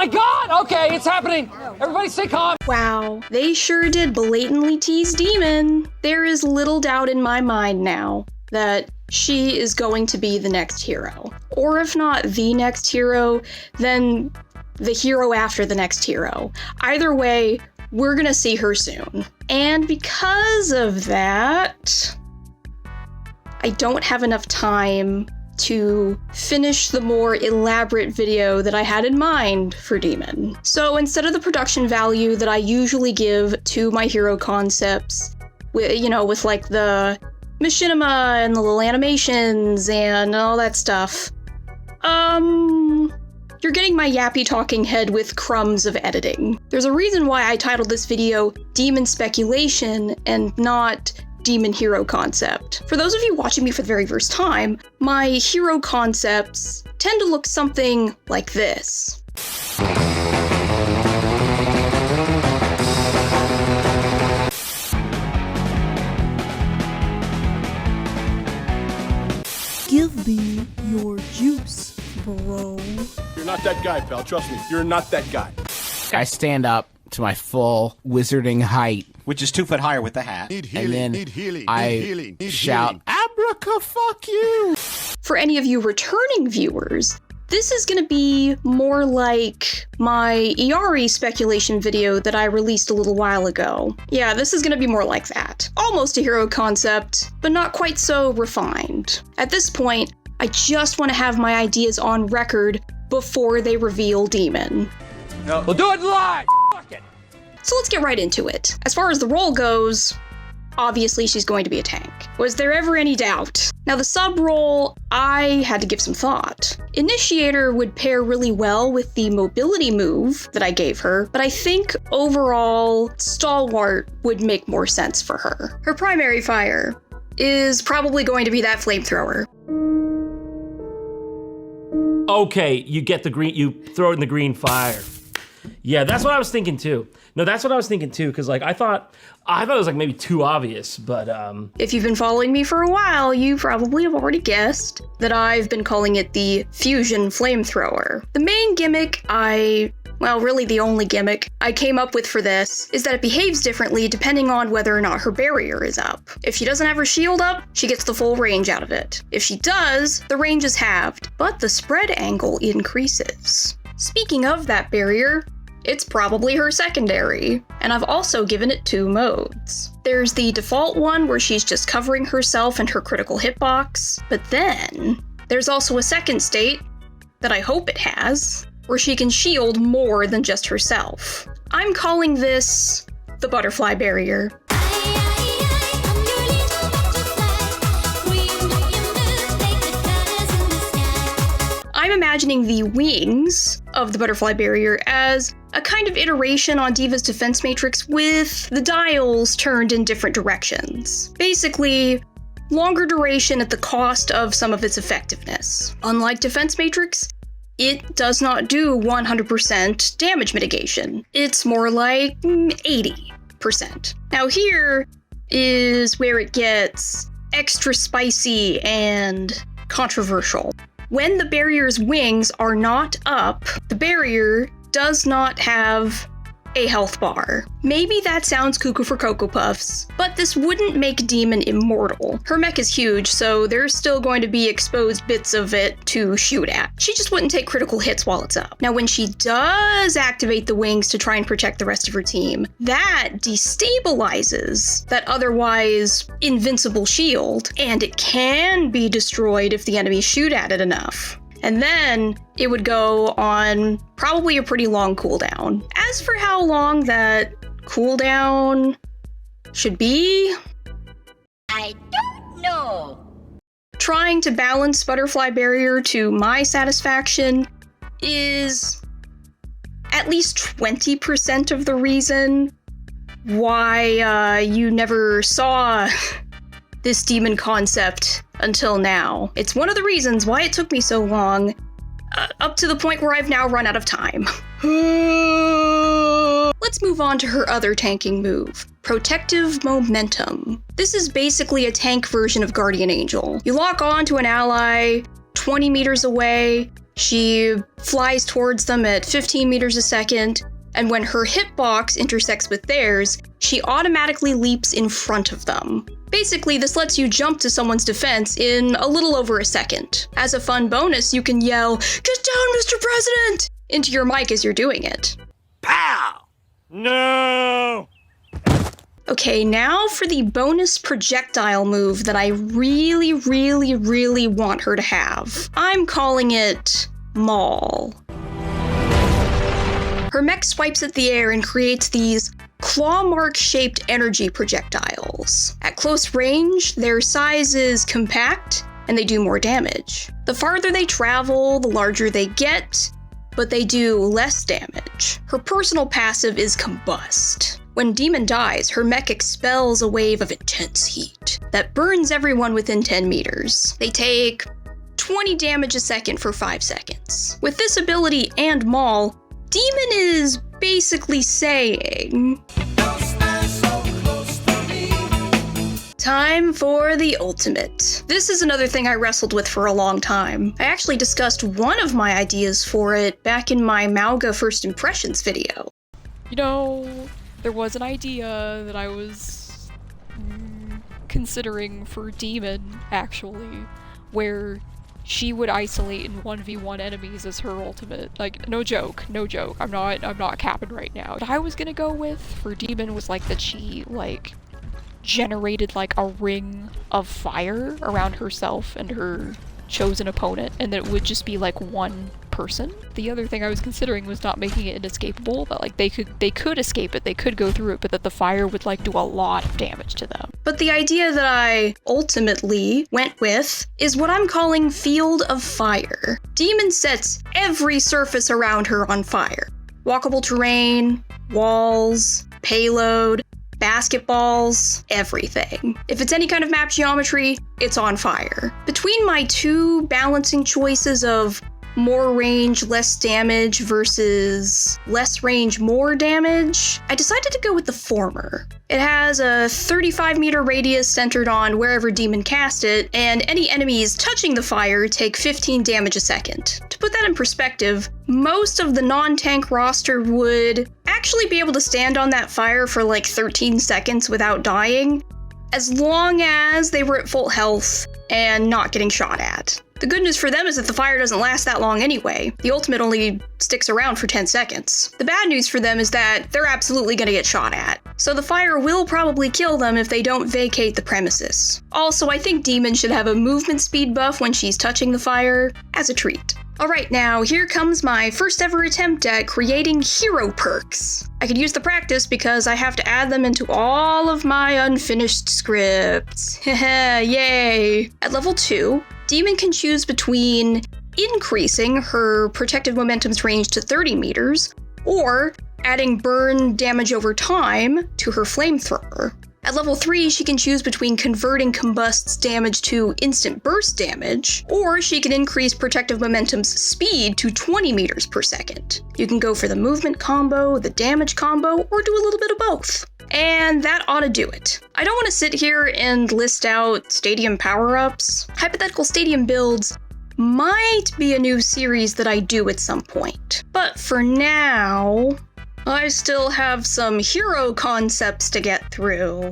my god! Okay, it's happening. Everybody stay calm. Wow, they sure did blatantly tease D.Mon. There is little doubt in my mind now that she is going to be the next hero. Or if not the next hero, then the hero after the next hero. Either way, we're gonna see her soon. And because of that, I don't have enough time to finish the more elaborate video that I had in mind for D.Mon. So instead of the production value that I usually give to my hero concepts, with like the machinima and the little animations and all that stuff, you're getting my yappy talking head with crumbs of editing. There's a reason why I titled this video D.Mon Speculation and not D.Mon Hero Concept. For those of you watching me for the very first time, my hero concepts tend to look something like this. Give me your juice, bro. You're not that guy, pal. Trust me, you're not that guy. I stand up to my full wizarding height, which is 2 foot higher with the hat. Need healing, I shout, "Abraca, fuck you!" For any of you returning viewers, this is gonna be more like my Iari speculation video that I released a little while ago. Yeah, this is gonna be more like that. Almost a hero concept, but not quite so refined. At this point, I just want to have my ideas on record before they reveal D.Mon. No. We'll do it live! Fuck it! So let's get right into it. As far as the role goes, obviously she's going to be a tank. Was there ever any doubt? Now the sub role, I had to give some thought. Initiator would pair really well with the mobility move that I gave her, but I think overall, Stalwart would make more sense for her. Her primary fire is probably going to be that flamethrower. Okay, you get the green, you throw it in the green fire. Yeah, that's what I was thinking too. No, that's what I was thinking too, because like I thought it was like maybe too obvious, but If you've been following me for a while, you probably have already guessed that I've been calling it the fusion flamethrower. The main gimmick really the only gimmick I came up with for this is that it behaves differently depending on whether or not her barrier is up. If she doesn't have her shield up, she gets the full range out of it. If she does, the range is halved, but the spread angle increases. Speaking of that barrier, it's probably her secondary, and I've also given it 2 modes. There's the default one where she's just covering herself and her critical hitbox, but then there's also a second state that I hope it has, where she can shield more than just herself. I'm calling this the butterfly barrier. I'm imagining the wings of the butterfly barrier as a kind of iteration on D.Va's defense matrix with the dials turned in different directions. Basically, longer duration at the cost of some of its effectiveness. Unlike defense matrix, it does not do 100% damage mitigation. It's more like 80%. Now here is where it gets extra spicy and controversial. When the barrier's wings are not up, the barrier does not have a health bar. Maybe that sounds cuckoo for Cocoa Puffs, but this wouldn't make D.Mon immortal. Her mech is huge, so there's still going to be exposed bits of it to shoot at. She just wouldn't take critical hits while it's up. Now, when she does activate the wings to try and protect the rest of her team, that destabilizes that otherwise invincible shield, and it can be destroyed if the enemies shoot at it enough. And then it would go on probably a pretty long cooldown. As for how long that cooldown should be, I don't know. Trying to balance butterfly barrier to my satisfaction is at least 20% of the reason why you never saw this D.Mon concept until now. It's one of the reasons why it took me so long, up to the point where I've now run out of time. Let's move on to her other tanking move, Protective Momentum. This is basically a tank version of Guardian Angel. You lock on to an ally 20 meters away, She flies towards them at 15 meters a second, and when her hitbox intersects with theirs, she automatically leaps in front of them. Basically, this lets you jump to someone's defense in a little over a second. As a fun bonus, you can yell, "Get down, Mr. President!" into your mic as you're doing it. Pow! No! Okay, now for the bonus projectile move that I really, really, really want her to have. I'm calling it Maul. Her mech swipes at the air and creates these claw mark-shaped energy projectiles. At close range, their size is compact, and they do more damage. The farther they travel, the larger they get, but they do less damage. Her personal passive is Combust. When D.Mon dies, her mech expels a wave of intense heat that burns everyone within 10 meters. They take 20 damage a second for 5 seconds. With this ability and Maul, D.Mon is basically saying, time for the ultimate. This is another thing I wrestled with for a long time. I actually discussed one of my ideas for it back in my Mauga First Impressions video. You know, there was an idea that I was considering for D.Mon, actually, where she would isolate in 1v1 enemies as her ultimate. Like, no joke. I'm not capping right now. What I was gonna go with for D.Mon was like that she, like, generated like a ring of fire around herself and her chosen opponent, and that it would just be like one person. The other thing I was considering was not making it inescapable, that like they could escape it, they could go through it, but that the fire would like do a lot of damage to them. But the idea that I ultimately went with is what I'm calling Field of Fire. D.Mon sets every surface around her on fire. Walkable terrain, walls, payload, basketballs, everything. If it's any kind of map geometry, it's on fire. Between my two balancing choices of more range, less damage versus less range, more damage, I decided to go with the former. It has a 35-meter radius centered on wherever D.Mon cast it, and any enemies touching the fire take 15 damage a second. To put that in perspective, most of the non-tank roster would actually be able to stand on that fire for like 13 seconds without dying, as long as they were at full health and not getting shot at. The good news for them is that the fire doesn't last that long anyway. The ultimate only sticks around for 10 seconds. The bad news for them is that they're absolutely gonna get shot at. So the fire will probably kill them if they don't vacate the premises. Also, I think D.Mon should have a movement speed buff when she's touching the fire, as a treat. Alright, now here comes my first ever attempt at creating hero perks. I could use the practice because I have to add them into all of my unfinished scripts. Heh, yay! At level 2, D.Mon can choose between increasing her protective momentum's range to 30 meters, or adding burn damage over time to her flamethrower. At level 3, she can choose between converting Combust's damage to instant burst damage, or she can increase protective momentum's speed to 20 meters per second. You can go for the movement combo, the damage combo, or do a little bit of both. And that ought to do it. I don't want to sit here and list out stadium power-ups. Hypothetical stadium builds might be a new series that I do at some point. But for now, I still have some hero concepts to get through.